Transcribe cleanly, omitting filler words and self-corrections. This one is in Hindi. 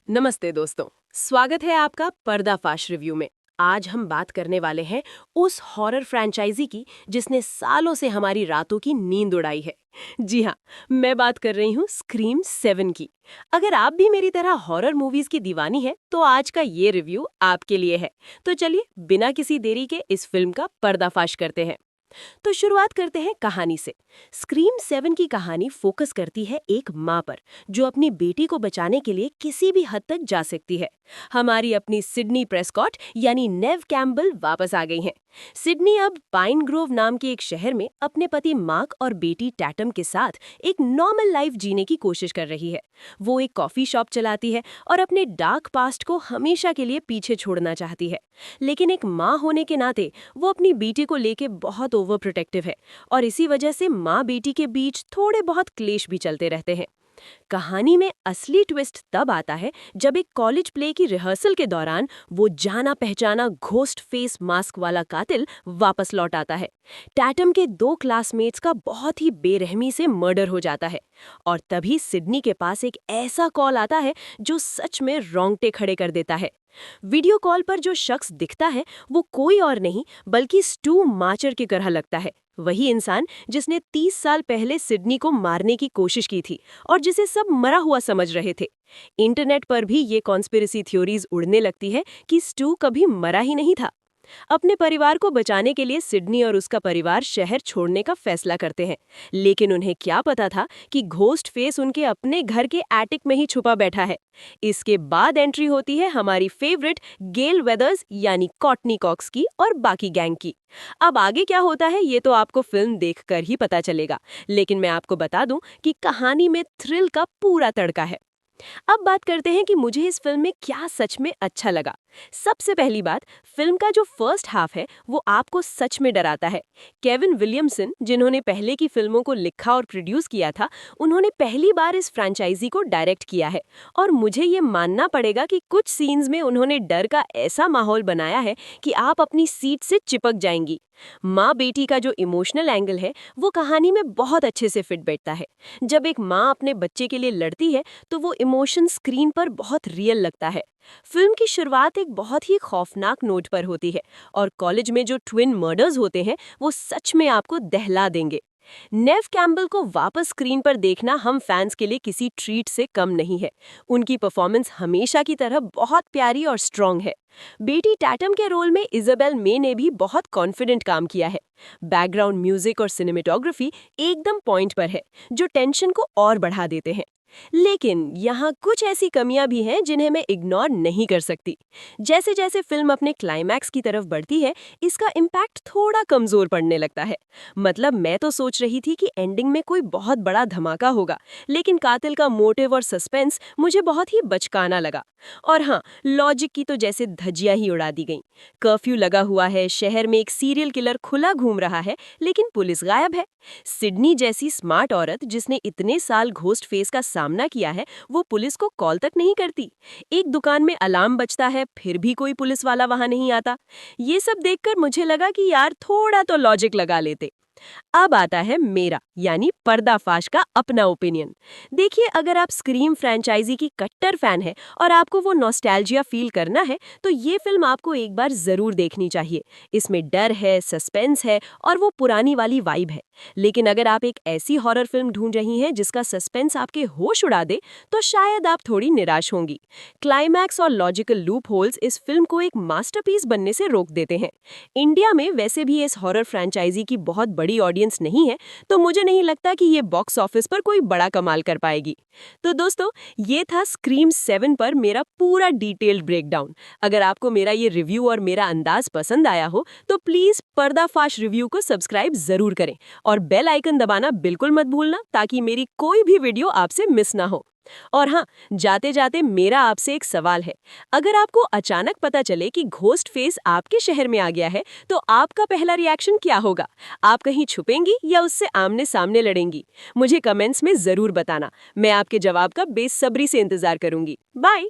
नमस्ते दोस्तों, स्वागत है आपका पर्दाफाश रिव्यू में। आज हम बात करने वाले हैं उस हॉरर फ्रैंचाइजी की जिसने सालों से हमारी रातों की नींद उड़ाई है। जी हाँ, मैं बात कर रही हूँ स्क्रीम 7 की। अगर आप भी मेरी तरह हॉरर मूवीज की दीवानी है तो आज का ये रिव्यू आपके लिए है। तो चलिए बिना किसी देरी के इस फिल्म का पर्दाफाश करते हैं। तो शुरुआत करते हैं कहानी से। स्क्रीम 7 की कहानी फोकस करती है एक माँ पर जो अपनी बेटी को बचाने के लिए किसी भी हद तक जा सकती है। हमारी अपनी सिडनी प्रेस्कॉट यानी नेव कैम्पबेल वापस आ गई हैं। सिडनी अब पाइन ग्रोव नाम के एक शहर में अपने पति मार्क और बेटी टैटम के साथ एक नॉर्मल लाइफ जीने की कोशिश कर रही है। वो एक कॉफी शॉप चलाती है और अपने डार्क पास्ट को हमेशा के लिए पीछे छोड़ना चाहती है। लेकिन एक माँ होने के नाते वो अपनी बेटी को लेके बहुत ओवर प्रोटेक्टिव है और इसी वजह से माँ बेटी के बीच थोड़े बहुत क्लेश भी चलते रहते हैं। कहानी में असली ट्विस्ट तब आता है जब एक कॉलेज प्ले की रिहर्सल के दौरान वो जाना पहचाना घोस्ट फेस मास्क वाला कातिल वापस लौट आता है। टैटम के दो क्लासमेट्स का बहुत ही बेरहमी से मर्डर हो जाता है और तभी सिडनी के पास एक ऐसा कॉल आता है जो सच में रोंगटे खड़े कर देता है। वीडियो कॉल पर जो शख्स दिखता है वो कोई और नहीं बल्कि स्टू मार्चर की तरह लगता है। वही इंसान जिसने 30 साल पहले सिडनी को मारने की कोशिश की थी और जिसे सब मरा हुआ समझ रहे थे। इंटरनेट पर भी ये कॉन्स्पिरेसी थ्योरीज उड़ने लगती है कि स्टू कभी मरा ही नहीं था। अपने परिवार को बचाने के लिए सिडनी और उसका परिवार शहर छोड़ने का फैसला करते हैं। लेकिन उन्हें क्या पता था कि घोस्ट फेस उनके अपने घर के एटिक में ही छुपा बैठा है। इसके बाद एंट्री होती है हमारी फेवरेट गेल वेदर्स यानी कॉटनी कॉक्स की और बाकी गैंग की। अब आगे क्या होता है ये तो आपको फिल्म देखकर ही पता चलेगा, लेकिन मैं आपको बता दूं कि कहानी में थ्रिल का पूरा तड़का है। अब बात करते हैं कि मुझे इस फिल्म में क्या सच में अच्छा लगा। सबसे पहली बात, फिल्म का जो फर्स्ट हाफ है वो आपको सच में डराता है। केविन विलियमसन, जिन्होंने पहले की फिल्मों को लिखा और प्रोड्यूस किया था, उन्होंने पहली बार इस फ्रैंचाइजी को डायरेक्ट किया है और मुझे ये मानना पड़ेगा कि कुछ सीन्स में उन्होंने डर का ऐसा माहौल बनाया है कि आप अपनी सीट से चिपक जाएंगी। माँ बेटी का जो इमोशनल एंगल है वो कहानी में बहुत अच्छे से फिट बैठता है। जब एक माँ अपने बच्चे के लिए लड़ती है तो वो इमोशन स्क्रीन पर बहुत रियल लगता है। फिल्म की शुरुआत एक बहुत ही खौफनाक नोट पर होती है और कॉलेज में जो ट्विन मर्डर्स होते हैं वो सच में आपको दहला देंगे। नेव कैम्पबेल को वापस स्क्रीन पर देखना हम फैंस के लिए किसी ट्रीट से कम नहीं है। उनकी परफॉर्मेंस हमेशा की तरह बहुत प्यारी और स्ट्रॉन्ग है। बेटी टैटम के रोल में इजाबेल मे ने भी बहुत कॉन्फिडेंट काम किया है। बैकग्राउंड म्यूजिक और सिनेमेटोग्राफी एकदम पॉइंट पर है, जो टेंशन को और बढ़ा देते हैं। लेकिन यहाँ कुछ ऐसी कमियां भी हैं जिन्हें मैं इग्नोर नहीं कर सकती। जैसे जैसे फिल्म अपने क्लाइमैक्स की तरफ बढ़ती है, इसका इम्पैक्ट थोड़ा कमजोर पड़ने लगता है। मतलब मैं तो सोच रही थी कि एंडिंग में कोई बहुत बड़ा धमाका होगा, लेकिन कातिल का मोटिव और सस्पेंस मुझे बहुत ही बचकाना लगा। और हाँ, लॉजिक की तो जैसे धज्जियां ही उड़ा दी गईं। कर्फ्यू लगा हुआ है, शहर में एक सीरियल किलर खुला घूम रहा है, लेकिन पुलिस गायब है। सिडनी जैसी स्मार्ट औरत जिसने इतने साल घोस्ट फेस का सामना किया है, वो पुलिस को कॉल तक नहीं करती। एक दुकान में अलार्म बजता है, फिर भी कोई पुलिस वाला वहां नहीं आता। ये सब देखकर मुझे लगा कि यार थोड़ा तो लॉजिक लगा लेते। अब आता है मेरा यानी पर्दाफाश का अपना ओपिनियन। देखिए, अगर आप स्क्रीम फ्रैंचाइजी की कट्टर फैन है और आपको वो नॉस्टैल्जिया फील करना है तो ये फिल्म आपको एक बार जरूर देखनी चाहिए। इसमें डर है, सस्पेंस है और वो पुरानी वाली वाइब है। लेकिन अगर आप एक ऐसी हॉरर फिल्म ढूंढ रही हैं जिसका सस्पेंस आपके होश उड़ा दे तो शायद आप थोड़ी निराश होंगी। क्लाइमैक्स और लॉजिकल लूप होल्स इस फिल्म को एक मास्टरपीस बनने से रोक देते हैं। इंडिया में वैसे भी इस हॉरर फ्रैंचाइजी की बहुत बड़ी ऑडियंस नहीं है, तो मुझे नहीं लगता कि ये बॉक्स ऑफिस पर कोई बड़ा कमाल कर पाएगी। तो दोस्तों, ये था स्क्रीम 7 पर मेरा पूरा डिटेल्ड ब्रेकडाउन। अगर आपको मेरा ये रिव्यू और मेरा अंदाज पसंद आया हो तो प्लीज पर्दाफाश रिव्यू को सब्सक्राइब जरूर करें और बेल आइकन दबाना बिल्कुल मत भूलना ताकि मेरी कोई भी वीडियो आपसे मिस ना हो। और हाँ, जाते जाते मेरा आपसे एक सवाल है। अगर आपको अचानक पता चले कि घोस्ट फेस आपके शहर में आ गया है तो आपका पहला रिएक्शन क्या होगा? आप कहीं छुपेंगी या उससे आमने सामने लड़ेंगी? मुझे कमेंट्स में जरूर बताना। मैं आपके जवाब का बेसब्री से इंतजार करूंगी। बाय।